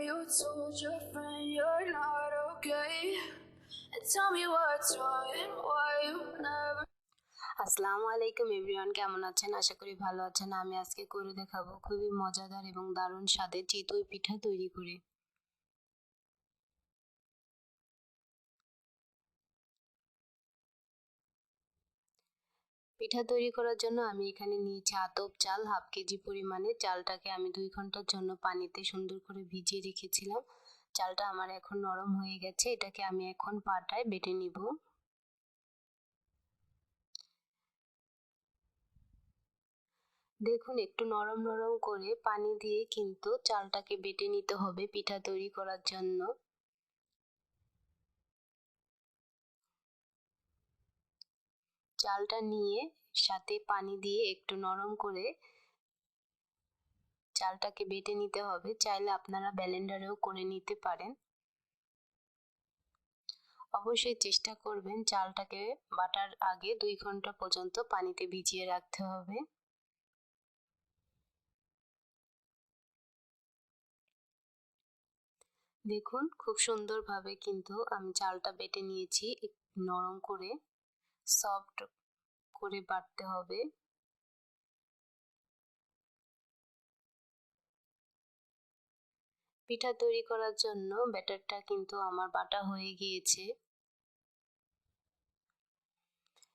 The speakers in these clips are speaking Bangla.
you told your friend you're not okay. And tell me what's wrong and why you never. আসসালামু আলাইকুম এভরিওয়ান, কেমন আছেন? আশা করি ভালো আছেন। আমি আজকে করে দেখাবো খুবই মজাদার এবং দারুণ স্বাদের চিতই পিঠা তৈরি করে। পিঠা তৈরি করার জন্য আমি এখানে নিয়েছি আতপ চাল হাফ কেজি পরিমাণে। চালটাকে আমি 2 ঘন্টার জন্য পানিতে সুন্দর করে ভিজিয়ে রেখেছিলাম। চালটা আমার এখন নরম হয়ে গেছে, এটাকে আমি এখন পাটায় বেটে নিব। দেখুন, একটু নরম নরম করে পানি দিয়ে কিন্তু চালটাকে বেটে নিতে হবে পিঠা তৈরি করার জন্য। চালটা নিয়ে সাথে পানি দিয়ে একটু নরম করে চালটাকে বেটে নিতে হবে। চাইলে আপনারা ব্লেন্ডারেও করে নিতে পারেন। অবশ্যই চেষ্টা করবেন চালটাকে বাটার আগে 2 ঘন্টা পর্যন্ত পানিতে ভিজিয়ে রাখতে হবে। দেখুন, খুব সুন্দরভাবে কিন্তু আমি চালটা বেটে নিয়েছি। নরম করে সফট করে বাটতে হবে। পিঠা তৈরি করার জন্য ব্যাটারটা কিন্তু আমার বাটা হয়ে গিয়েছে।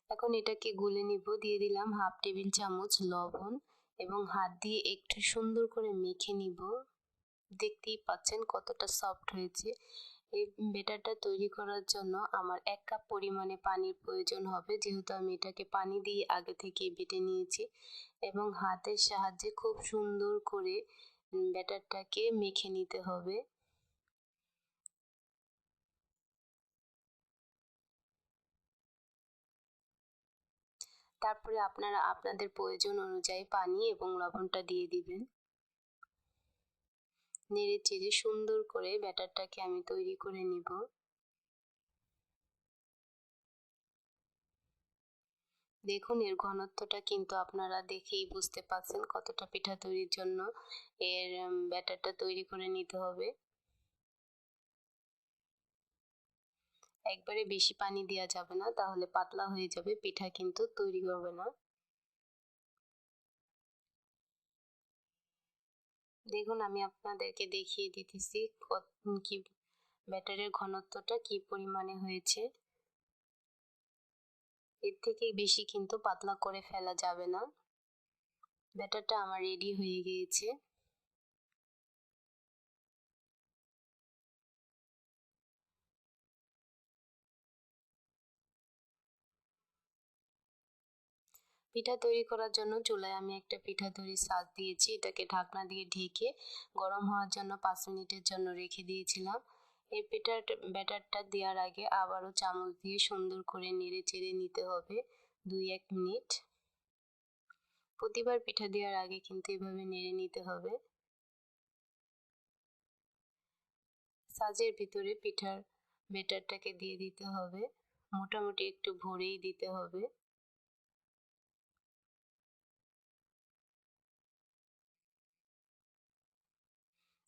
এখন এটাকে গুলে নিব। দিয়ে দিলাম হাফ টেবিল চামচ লবণ এবং হাত দিয়ে একটু সুন্দর করে মেখে নিব। দেখতেই পাচ্ছেন কতটা সফট হয়েছে। এই ব্যাটারটা তৈরি করার জন্য আমার 1 কাপ পরিমাণে পানির প্রয়োজন হবে, যেহেতু আমি এটাকে পানি দিয়ে আগে থেকে বেটে নিয়েছি। এবং হাতের সাহায্যে খুব সুন্দর করে ব্যাটারটাকে মেখে নিতে হবে। তারপরে আপনারা আপনাদের প্রয়োজন অনুযায়ী পানি এবং লবণটা দিয়ে দিবেন। নেড়ে চেড়ে সুন্দর করে ব্যাটারটাকে আমি তৈরি করে নিব। দেখুন, এর ঘনত্বটা কিন্তু আপনারা দেখেই বুঝতে পারছেন কতটা পিঠা তৈরির জন্য এর ব্যাটারটা তৈরি করে নিতে হবে। একবারে বেশি পানি দেওয়া যাবে না, তাহলে পাতলা হয়ে যাবে, পিঠা কিন্তু তৈরি হবে না। দেখুন, আমি আপনাদেরকে দেখিয়ে দিতেছি কি ব্যাটারের ঘনত্বটা কি পরিমাণে হয়েছে। এর থেকে বেশি কিন্তু পাতলা করে ফেলা যাবে না। ব্যাটারটা আমার রেডি হয়ে গিয়েছে। পিঠা তৈরি করার জন্য চুলায় আমি একটা পিঠা তৈরির ছাঁচ দিয়েছি। এটাকে ঢাকনা দিয়ে ঢেকে গরম হওয়ার জন্য 5 মিনিটের জন্য রেখে দিয়েছিলাম। এই ব্যাটারটা দেওয়ার আগে আবারও চামচ দিয়ে সুন্দর করে নেড়ে চেড়ে নিতে হবে 2-1 মিনিট। প্রতিবার পিঠা দেওয়ার আগে কিন্তু এভাবে নেড়ে নিতে হবে। ছাঁচের ভিতরে পিঠার ব্যাটারটাকে দিয়ে দিতে হবে। মোটামুটি একটু ভরেই দিতে হবে।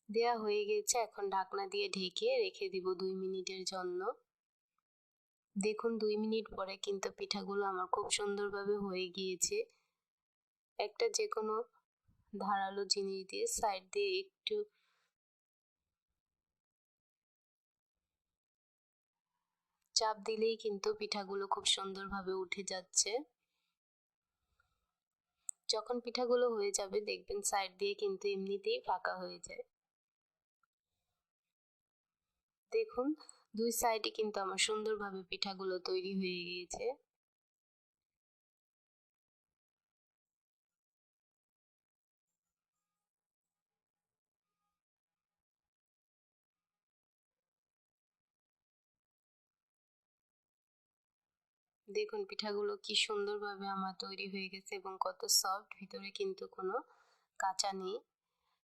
দেয়া হয়ে গেছে, এখন ঢাকনা দিয়ে ঢেকে রেখে দিব 2 মিনিটের জন্য। দেখুন, 2 মিনিট পরে কিন্তু পিঠাগুলো আমার খুব সুন্দরভাবে হয়ে গিয়েছে। একটা যে কোনো ধারালো জিনিস দিয়ে সাইড দিয়ে একটু চাপ দিলেই কিন্তু পিঠাগুলো খুব সুন্দরভাবে উঠে যাচ্ছে। যখন পিঠাগুলো হয়ে যাবে দেখবেন সাইড দিয়ে কিন্তু এমনিতেই ফাঁকা হয়ে যায়। দেখুন, 2 সাইডে কিন্তু আমার সুন্দরভাবে পিঠাগুলো তৈরি হয়ে গিয়েছে। দেখুন, পিঠাগুলো কি সুন্দরভাবে আমার তৈরি হয়ে গেছে এবং কত সফট, ভিতরে কিন্তু কোনো কাঁচা নেই।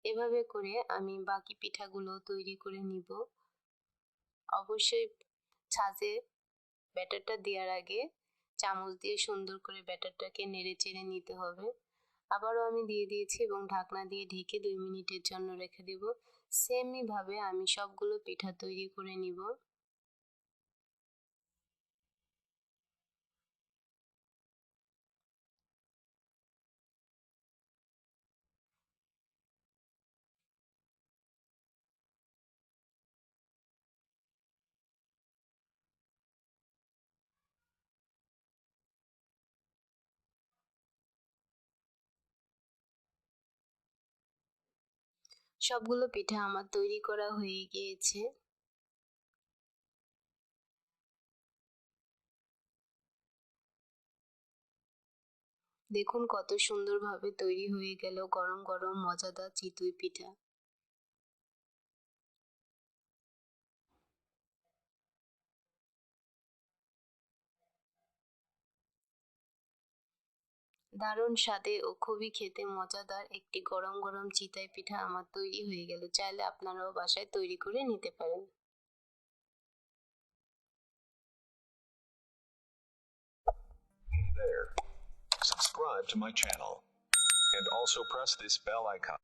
এভাবে করে আমি বাকি পিঠাগুলো তৈরি করে নিব। অবশ্যই ছাঁচে ব্যাটারটা দেওয়ার আগে চামচ দিয়ে সুন্দর করে ব্যাটারটাকে নেড়ে চেড়ে নিতে হবে। আবারও আমি দিয়ে দিয়েছি এবং ঢাকনা দিয়ে ঢেকে 2 মিনিটের জন্য রেখে দেব। সেমই ভাবে আমি সবগুলো পিঠা তৈরি করে নিব। সবগুলো পিঠা আমার তৈরি করা হয়ে গিয়েছে। দেখুন কত সুন্দরভাবে তৈরি হয়ে গেল গরম গরম মজাদার চিতই পিঠা। দারুণ স্বাদে ও খুবই খেতে মজাদার একটি গরম গরম চিতই পিঠা আমার তৈরি হয়ে গেল। চাইলে আপনারাও বাসায় তৈরি করে নিতে পারেন। Hey there. Subscribe to my channel and also press this bell icon.